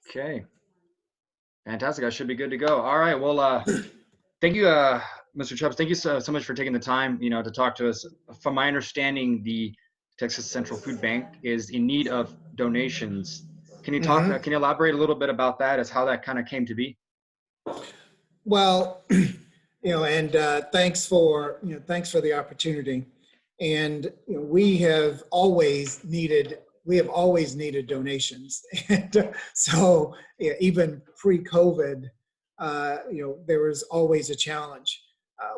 Okay, fantastic. I should be good to go. All right. Well, thank you, Mr. Chubbs. Thank you so much for taking the time, to talk to us. From my understanding, the Texas Central Food Bank is in need of donations. Can you talk? Hmm. Can you elaborate a little bit about that, as how that kind of came to be? Well, and thanks for the opportunity. And we have always needed donations. And so even pre-COVID, there was always a challenge.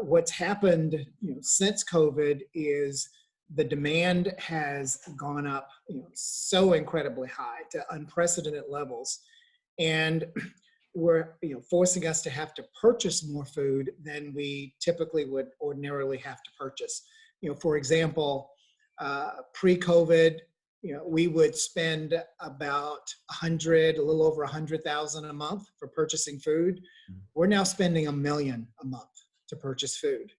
What's happened, since COVID is the demand has gone up, so incredibly high to unprecedented levels. And were forcing us to have to purchase more food than we typically would ordinarily have to purchase. For example, pre-COVID, we would spend about a little over 100,000 a month for purchasing food. We're now spending $1 million a month to purchase food,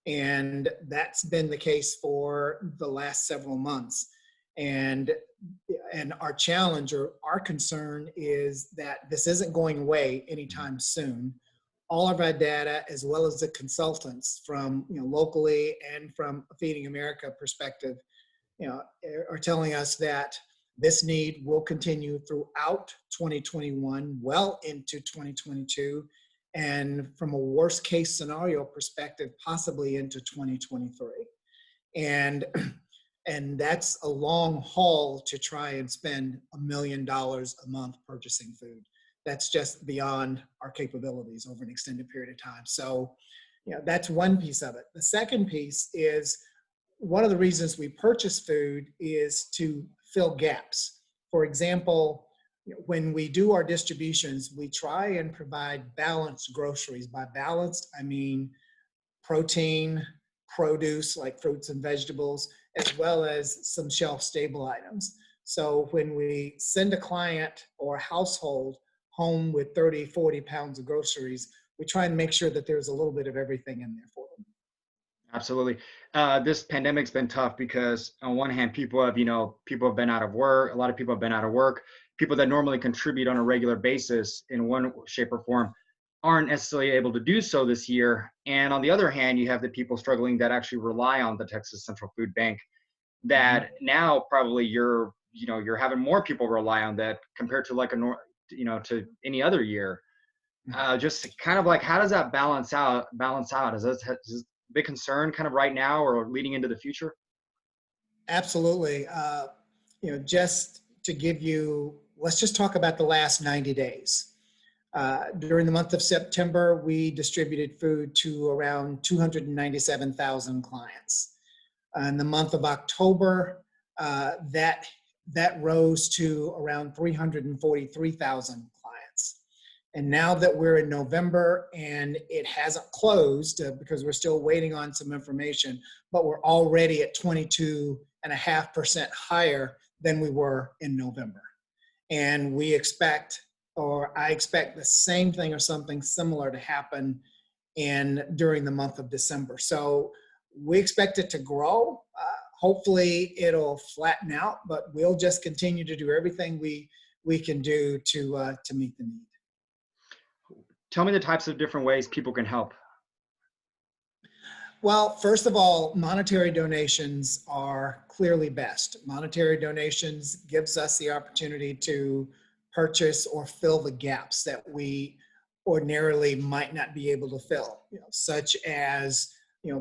and that's been the case for the last several months. And our challenge or our concern is that this isn't going away anytime soon. All of our data, as well as the consultants from locally and from a Feeding America perspective, are telling us that this need will continue throughout 2021, well into 2022, and from a worst case scenario perspective, possibly into 2023. And that's a long haul to try and spend $1 million a month purchasing food. That's just beyond our capabilities over an extended period of time. So, that's one piece of it. The second piece is one of the reasons we purchase food is to fill gaps. For example, when we do our distributions, we try and provide balanced groceries. By balanced, I mean protein, produce like fruits and vegetables, as well as some shelf-stable items. So when we send a client or a household home with 30, 40 pounds of groceries, we try and make sure that there's a little bit of everything in there for them. Absolutely. This pandemic's been tough because on one hand, people have been out of work. A lot of people have been out of work. People that normally contribute on a regular basis in one shape or form aren't necessarily able to do so this year. And on the other hand, you have the people struggling that actually rely on the Texas Central Food Bank, that now probably you're having more people rely on that compared to to any other year. Just kind of like, how does that balance out? Is this a big concern kind of right now or leading into the future? Absolutely. Just to let's just talk about the last 90 days. During the month of September, we distributed food to around 297,000 clients. In the month of October, that rose to around 343,000 clients. And now that we're in November and it hasn't closed because we're still waiting on some information, but we're already at 22.5% higher than we were in November. And I expect the same thing or something similar to happen during the month of December. So we expect it to grow. Hopefully it'll flatten out, but we'll just continue to do everything we can do to meet the need. Tell me the types of different ways people can help. Well, first of all, monetary donations are clearly best. Monetary donations gives us the opportunity to purchase or fill the gaps that we ordinarily might not be able to fill, such as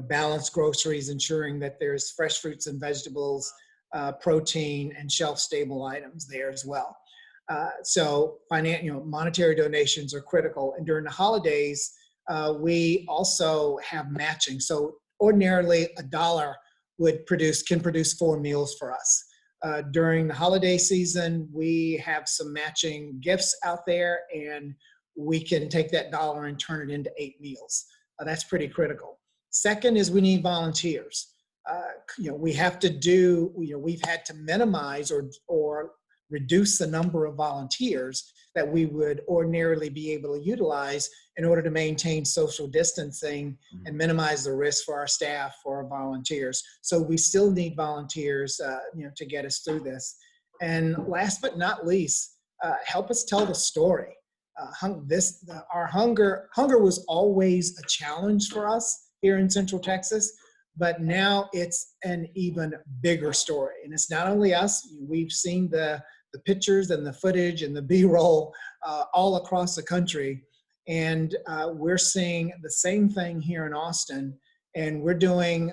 balanced groceries, ensuring that there's fresh fruits and vegetables, protein, and shelf-stable items there as well. So monetary donations are critical. And during the holidays, we also have matching. So ordinarily, $1 can produce 4 meals for us. During the holiday season, we have some matching gifts out there, and we can take that $1 and turn it into 8 meals. That's pretty critical. Second is we need volunteers. We've had to minimize or reduce the number of volunteers that we would ordinarily be able to utilize in order to maintain social distancing and minimize the risk for our staff, for our volunteers. So we still need volunteers, to get us through this. And last but not least, help us tell the story. Our hunger was always a challenge for us here in Central Texas, but now it's an even bigger story. And it's not only us. We've seen the pictures and the footage and the B-roll all across the country. And we're seeing the same thing here in Austin. And we're doing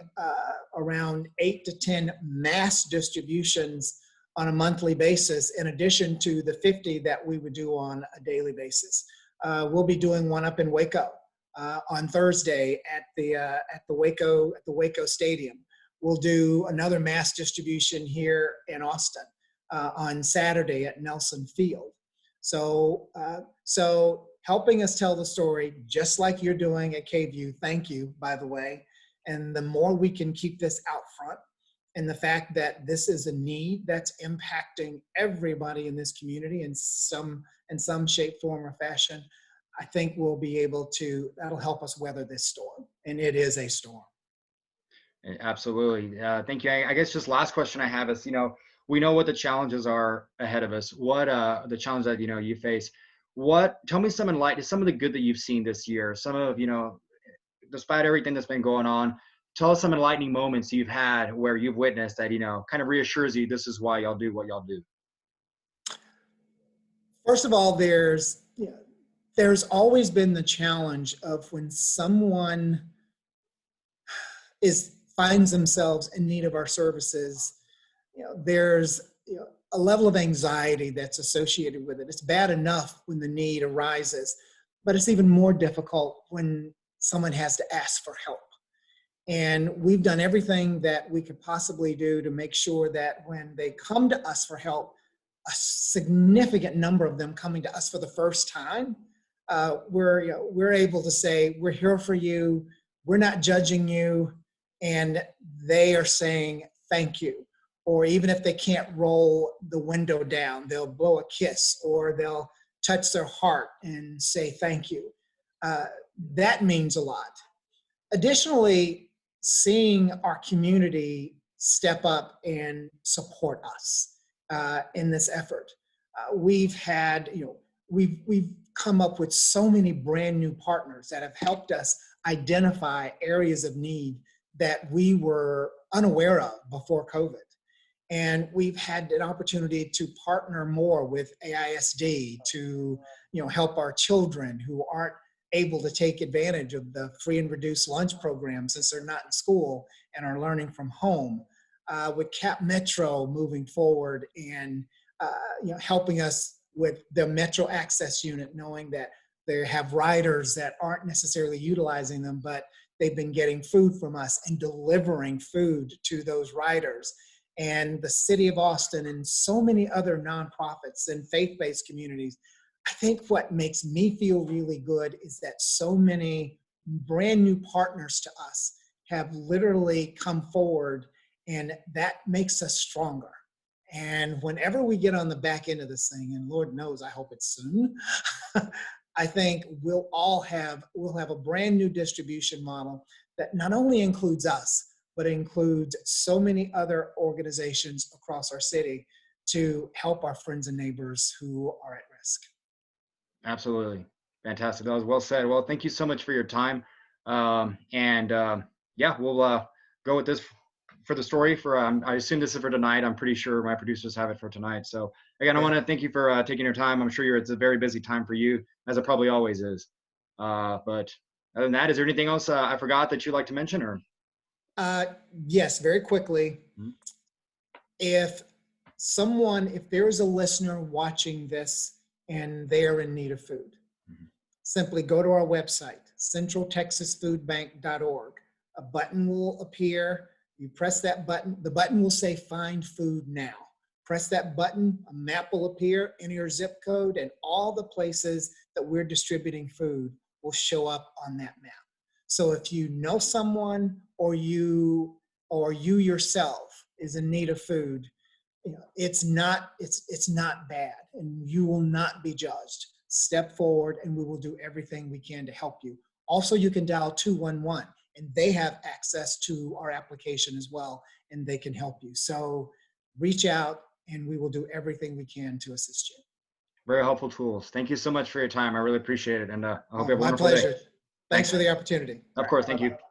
around 8 to 10 mass distributions on a monthly basis, in addition to the 50 that we would do on a daily basis. We'll be doing one up in Waco on Thursday at the Waco Stadium. We'll do another mass distribution here in Austin on Saturday at Nelson Field. So helping us tell the story, just like you're doing at KVUE. Thank you, by the way. And the more we can keep this out front, and the fact that this is a need that's impacting everybody in this community in some shape, form, or fashion, I think we'll be able to, that'll help us weather this storm. And it is a storm. Absolutely. Thank you. I guess just last question I have is, we know what the challenges are ahead of us. What the challenge that, you face, tell me some of the good that you've seen this year, some of, despite everything that's been going on. Tell us some enlightening moments you've had where you've witnessed that, kind of reassures you this is why y'all do what y'all do. First of all, there's always been the challenge of when someone finds themselves in need of our services, there's a level of anxiety that's associated with it. It's bad enough when the need arises, but it's even more difficult when someone has to ask for help. And we've done everything that we could possibly do to make sure that when they come to us for help, a significant number of them coming to us for the first time, we're able to say, we're here for you, we're not judging you, and they are saying thank you. Or even if they can't roll the window down, they'll blow a kiss, or they'll touch their heart and say thank you. That means a lot. Additionally, seeing our community step up and support us in this effort. We've come up with so many brand new partners that have helped us identify areas of need that we were unaware of before COVID. And we've had an opportunity to partner more with AISD to help our children who aren't able to take advantage of the free and reduced lunch program since they're not in school and are learning from home. With Cap Metro moving forward and helping us with the Metro Access Unit, knowing that they have riders that aren't necessarily utilizing them, but they've been getting food from us and delivering food to those riders. And the City of Austin and so many other nonprofits and faith-based communities. I think what makes me feel really good is that so many brand new partners to us have literally come forward, and that makes us stronger. And whenever we get on the back end of this thing, and Lord knows, I hope it's soon, I think we'll have a brand new distribution model that not only includes us, but includes so many other organizations across our city to help our friends and neighbors who are at risk. Absolutely. Fantastic. That was well said. Well, thank you so much for your time. Yeah, we'll go with this for the story for, I assume this is for tonight. I'm pretty sure my producers have it for tonight. So again, I want to thank you for taking your time. I'm sure it's a very busy time for you, as it probably always is. But other than that, is there anything else I forgot that you'd like to mention, or? Yes, very quickly. Mm-hmm. If there is a listener watching this and they are in need of food, mm-hmm. simply go to our website, centraltexasfoodbank.org. A button will appear. You press that button. The button will say Find Food Now. Press that button, a map will appear, enter your zip code, and all the places that we're distributing food will show up on that map. So if you know someone or you yourself is in need of food, it's not bad, and you will not be judged. Step forward and we will do everything we can to help you. Also, you can dial 211 and they have access to our application as well, and they can help you. So reach out and we will do everything we can to assist you. Very helpful tools. Thank you so much for your time. I really appreciate it. And I hope you have a My wonderful day. pleasure. Thanks Thanks. for the opportunity. Of course. Thank Bye-bye. you.